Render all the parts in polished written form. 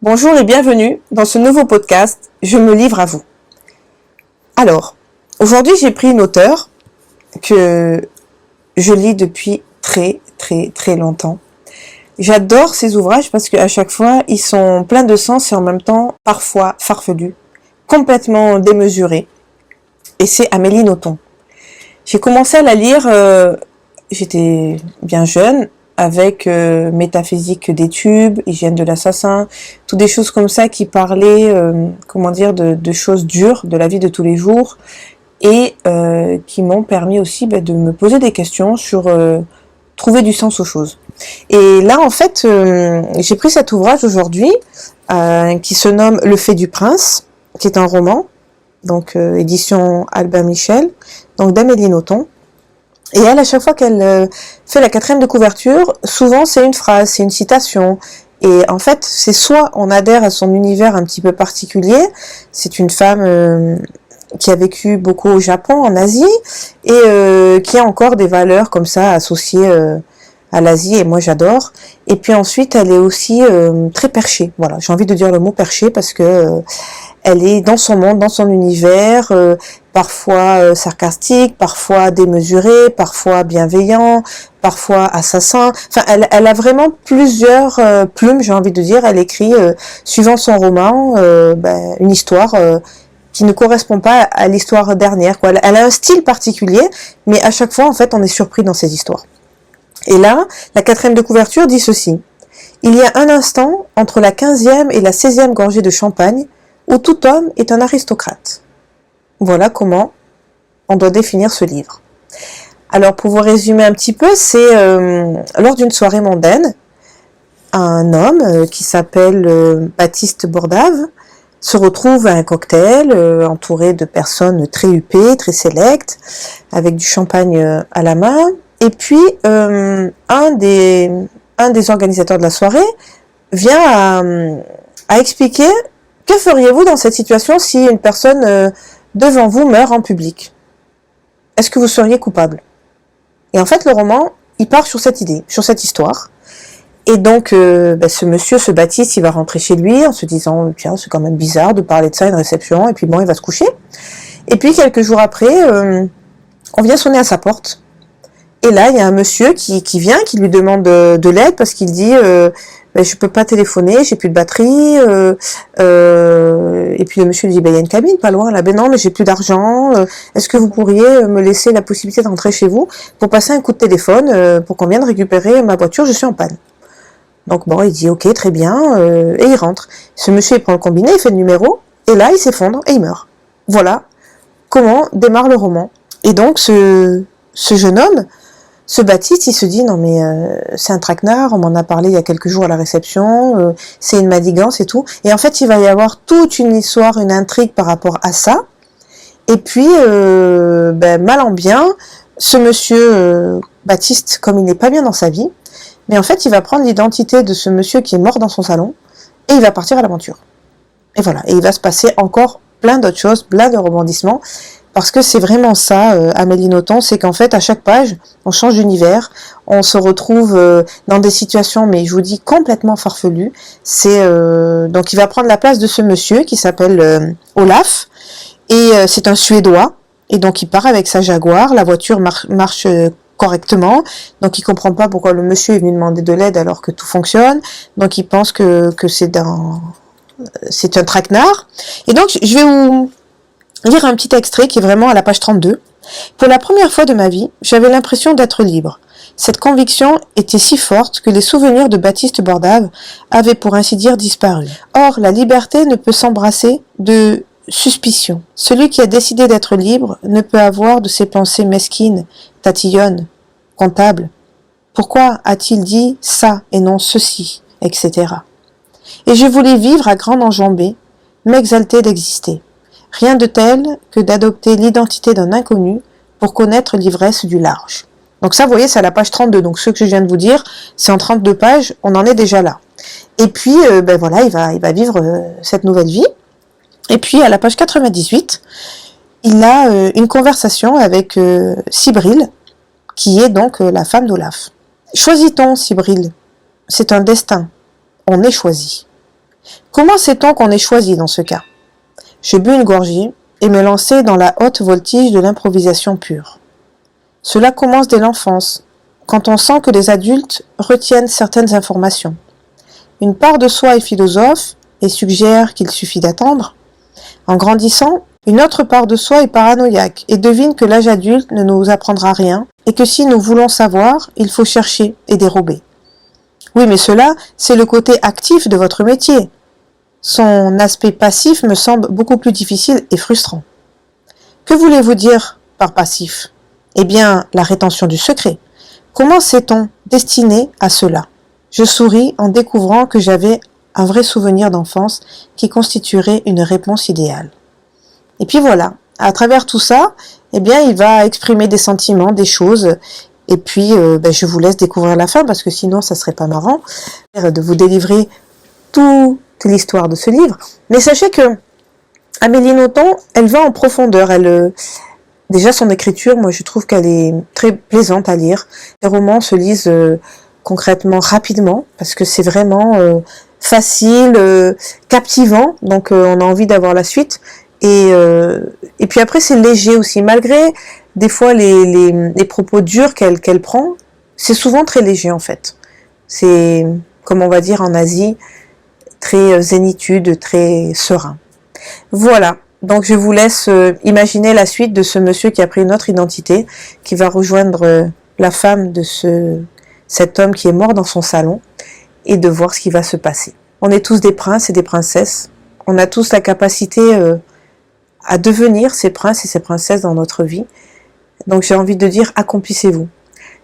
Bonjour et bienvenue dans ce nouveau podcast « Je me livre à vous ». Alors, aujourd'hui j'ai pris une auteure que je lis depuis très longtemps. J'adore ces ouvrages parce qu'à chaque fois ils sont pleins de sens et en même temps parfois farfelus, complètement démesurés. Et c'est Amélie Nothomb. J'ai commencé à la lire, j'étais bien jeune, avec Métaphysique des tubes, Hygiène de l'assassin, toutes des choses comme ça qui parlaient, de choses dures de la vie de tous les jours et qui m'ont permis aussi de me poser des questions sur trouver du sens aux choses. Et là, en fait, j'ai pris cet ouvrage aujourd'hui qui se nomme Le Fait du Prince, qui est un roman, donc édition Albin Michel, donc d'Amélie Nothomb. Et elle, à chaque fois qu'elle fait la quatrième de couverture, souvent c'est une phrase, c'est une citation. Et en fait, c'est soit on adhère à son univers un petit peu particulier, c'est une femme qui a vécu beaucoup au Japon, en Asie, et qui a encore des valeurs comme ça associées à l'Asie, et moi j'adore. Et puis ensuite, elle est aussi très perchée. Voilà, j'ai envie de dire le mot perchée parce que elle est dans son monde, dans son univers, parfois sarcastique, parfois démesuré, parfois bienveillant, parfois assassin. Enfin, elle a vraiment plusieurs plumes, j'ai envie de dire. Elle écrit, suivant son roman, une histoire qui ne correspond pas à l'histoire dernière, quoi. Elle a un style particulier, mais à chaque fois, en fait, on est surpris dans ses histoires. Et là, la quatrième de couverture dit ceci. Il y a un instant, entre la 15e et la 16e gorgée de champagne, où tout homme est un aristocrate. Voilà comment on doit définir ce livre. Alors, pour vous résumer un petit peu, c'est lors d'une soirée mondaine, un homme qui s'appelle Baptiste Bordave se retrouve à un cocktail entouré de personnes très huppées, très sélectes, avec du champagne à la main. Et puis, un des organisateurs de la soirée vient à expliquer: que feriez-vous dans cette situation si une personne devant vous meurt en public? Est-ce que vous seriez coupable? Et en fait, le roman, il part sur cette idée, sur cette histoire. Et donc, ce monsieur, ce Baptiste, il va rentrer chez lui en se disant: tiens, c'est quand même bizarre de parler de ça à une réception. Et puis bon, il va se coucher. Et puis, quelques jours après, on vient sonner à sa porte. Et là, il y a un monsieur qui vient, qui lui demande de l'aide parce qu'il dit je peux pas téléphoner, j'ai plus de batterie. Et puis le monsieur lui dit il y a une cabine pas loin là. Non, mais j'ai plus d'argent. Est-ce que vous pourriez me laisser la possibilité de rentrer chez vous pour passer un coup de téléphone pour qu'on vienne récupérer ma voiture, je suis en panne. Donc bon, il dit ok, très bien, et il rentre. Ce monsieur il prend le combiné, il fait le numéro, et là il s'effondre et il meurt. Voilà comment démarre le roman. Et donc ce jeune homme, ce Baptiste, il se dit non mais c'est un traquenard, on m'en a parlé il y a quelques jours à la réception, c'est une manigance et tout. Et en fait, il va y avoir toute une histoire, une intrigue par rapport à ça. Et puis, mal en bien, ce monsieur Baptiste, comme il n'est pas bien dans sa vie, mais en fait, il va prendre l'identité de ce monsieur qui est mort dans son salon et il va partir à l'aventure. Et voilà, et il va se passer encore plein d'autres choses, plein de rebondissements. Parce que c'est vraiment ça, Amélie Nothomb, c'est qu'en fait, à chaque page, on change d'univers, on se retrouve dans des situations, mais je vous dis, complètement farfelues. Donc il va prendre la place de ce monsieur qui s'appelle Olaf, et c'est un Suédois, et donc il part avec sa Jaguar, la voiture marche correctement, donc il comprend pas pourquoi le monsieur est venu demander de l'aide alors que tout fonctionne, donc il pense que c'est un traquenard. Et donc je vais vous lire un petit extrait qui est vraiment à la page 32. Pour la première fois de ma vie, j'avais l'impression d'être libre. Cette conviction était si forte que les souvenirs de Baptiste Bordave avaient pour ainsi dire disparu. Or, la liberté ne peut s'embrasser de suspicion. Celui qui a décidé d'être libre ne peut avoir de ces pensées mesquines, tatillonnes, comptables. Pourquoi a-t-il dit ça et non ceci, etc. Et je voulais vivre à grande enjambée, m'exalter d'exister. Rien de tel que d'adopter l'identité d'un inconnu pour connaître l'ivresse du large. Donc ça, vous voyez, c'est à la page 32. Donc ce que je viens de vous dire, c'est en 32 pages, on en est déjà là. Et puis, il va vivre cette nouvelle vie. Et puis, à la page 98, il a une conversation avec Cybrille, qui est donc la femme d'Olaf. Choisit-on, Cybrille? C'est un destin. On est choisi. Comment sait-on qu'on est choisi dans ce cas? Je bus une gorgée et me lançai dans la haute voltige de l'improvisation pure. Cela commence dès l'enfance, quand on sent que les adultes retiennent certaines informations. Une part de soi est philosophe et suggère qu'il suffit d'attendre. En grandissant, une autre part de soi est paranoïaque et devine que l'âge adulte ne nous apprendra rien et que si nous voulons savoir, il faut chercher et dérober. Oui, mais cela, c'est le côté actif de votre métier. Son aspect passif me semble beaucoup plus difficile et frustrant. Que voulez-vous dire par passif? Eh bien, la rétention du secret. Comment sait-on destiné à cela? Je souris en découvrant que j'avais un vrai souvenir d'enfance qui constituerait une réponse idéale. Et puis voilà, à travers tout ça, eh bien, il va exprimer des sentiments, des choses, et puis je vous laisse découvrir la fin, parce que sinon, ça serait pas marrant de vous délivrer toute l'histoire de ce livre. Mais sachez que Amélie Nothomb, elle va en profondeur, déjà son écriture, moi je trouve qu'elle est très plaisante à lire. Les romans se lisent concrètement rapidement, parce que c'est vraiment facile, captivant, donc on a envie d'avoir la suite. Et puis après c'est léger aussi, malgré des fois les propos durs qu'elle prend, c'est souvent très léger en fait. C'est, comme on va dire en Asie, très zénitude, très serein. Voilà, donc je vous laisse imaginer la suite de ce monsieur qui a pris une autre identité, qui va rejoindre la femme de cet homme qui est mort dans son salon, et de voir ce qui va se passer. On est tous des princes et des princesses, on a tous la capacité à devenir ces princes et ces princesses dans notre vie. Donc j'ai envie de dire, accomplissez-vous.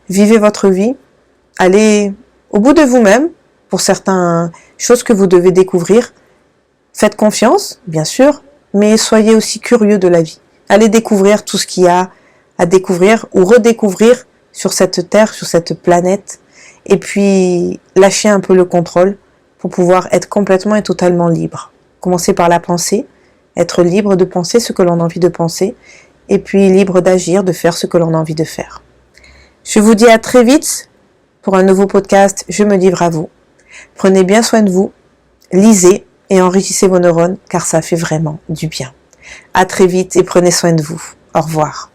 Vivez votre vie, allez au bout de vous-même pour certaines choses que vous devez découvrir. Faites confiance, bien sûr, mais soyez aussi curieux de la vie. Allez découvrir tout ce qu'il y a à découvrir ou redécouvrir sur cette terre, sur cette planète, et puis lâchez un peu le contrôle pour pouvoir être complètement et totalement libre. Commencez par la pensée, être libre de penser ce que l'on a envie de penser, et puis libre d'agir, de faire ce que l'on a envie de faire. Je vous dis à très vite pour un nouveau podcast, je me livre à vous. Prenez bien soin de vous, lisez et enrichissez vos neurones, car ça fait vraiment du bien. À très vite et prenez soin de vous. Au revoir.